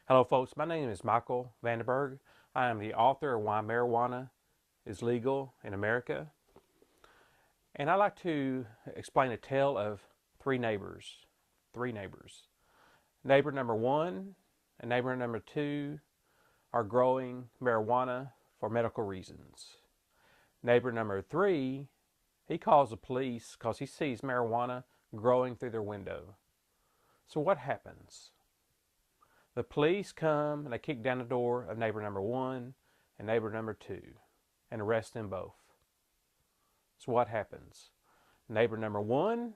Hello folks, my name is Michael Vandenberg. I am the author of Why Marijuana is Legal in America. And I'd like to explain a tale of three neighbors. Neighbor number one and neighbor number two are growing marijuana for medical reasons. Neighbor number three, he calls the police because he sees marijuana growing through their window. So what happens? The police come and they kick down the door of neighbor number one and neighbor number two and arrest them both. So what happens? Neighbor number one,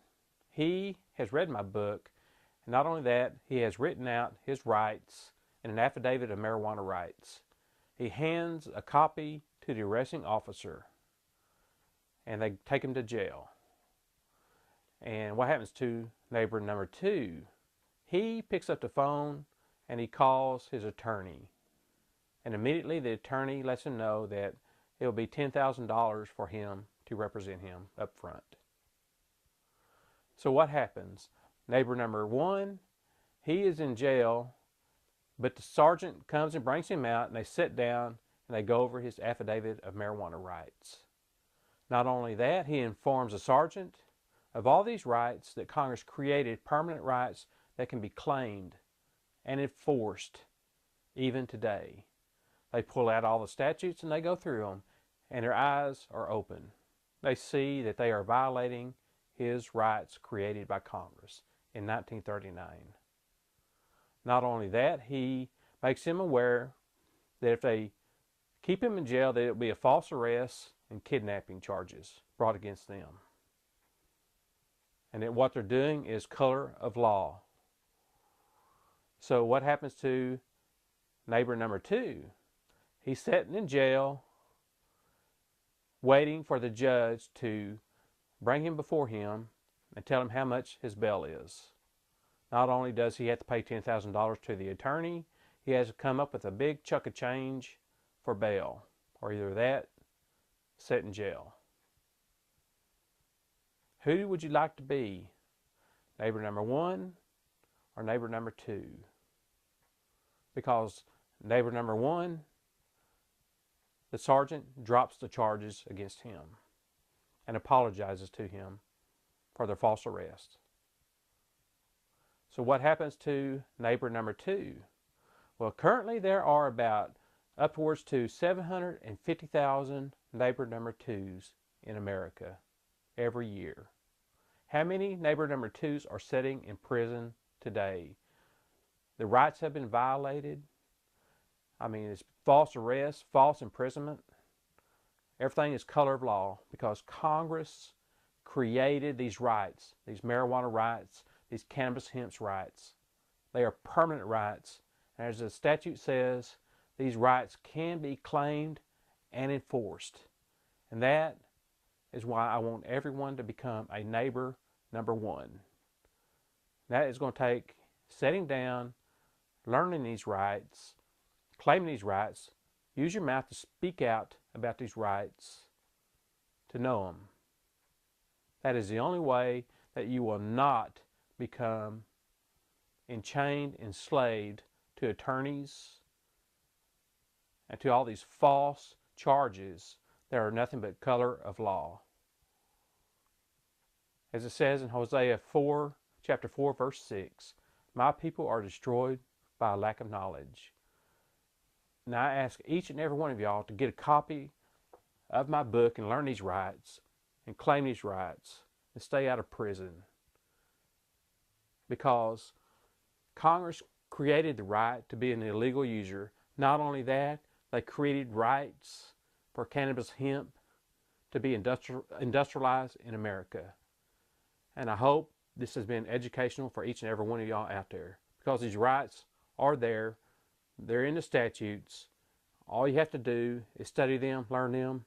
he has read my book, and not only that, he has written out his rights in an affidavit of marijuana rights. He hands a copy to the arresting officer and they take him to jail. And what happens to neighbor number two? He picks up the phone and he calls his attorney. And immediately the attorney lets him know that it will be $10,000 for him to represent him up front. So what happens? Neighbor number one, he is in jail, but the sergeant comes and brings him out and they sit down and they go over his affidavit of marijuana rights. Not only that, he informs the sergeant of all these rights that Congress created, permanent rights that can be claimed and enforced even today. They pull out all the statutes and they go through them, and their eyes are open. They see that they are violating his rights created by Congress in 1939. Not only that, he makes him aware that if they keep him in jail, that it will be a false arrest and kidnapping charges brought against them. And that what they're doing is color of law. So what happens to neighbor number two? He's sitting in jail waiting for the judge to bring him before him and tell him how much his bail is. Not only does he have to pay $10,000 to the attorney, he has to come up with a big chunk of change for bail, or either that, sit in jail. Who would you like to be? Neighbor number one or neighbor number two? Because neighbor number one, the sergeant drops the charges against him and apologizes to him for their false arrest. So what happens to neighbor number two? Well, currently there are about upwards to 750,000 neighbor number twos in America every year. How many neighbor number twos are sitting in prison today? The rights have been violated. I mean, it's false arrest, false imprisonment. Everything is color of law because Congress created these rights, these marijuana rights, these cannabis hemp rights. They are permanent rights. And as the statute says, these rights can be claimed and enforced. And that is why I want everyone to become a neighbor number one. That is going to take sitting down, learning these rights, claiming these rights. Use your mouth to speak out about these rights, to know them. That is the only way that you will not become enchained, enslaved to attorneys and to all these false charges that are nothing but color of law. As it says in Hosea 4, chapter 4, verse 6, my people are destroyed by a lack of knowledge. Now I ask each and every one of y'all to get a copy of my book and learn these rights and claim these rights and stay out of prison. Because Congress created the right to be an illegal user. Not only that, they created rights for cannabis hemp to be industrialized in America. And I hope this has been educational for each and every one of y'all out there, because these rights are there. They're in the statutes. All you have to do is study them, learn them,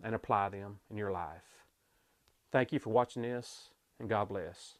and apply them in your life. Thank you for watching this, and God bless.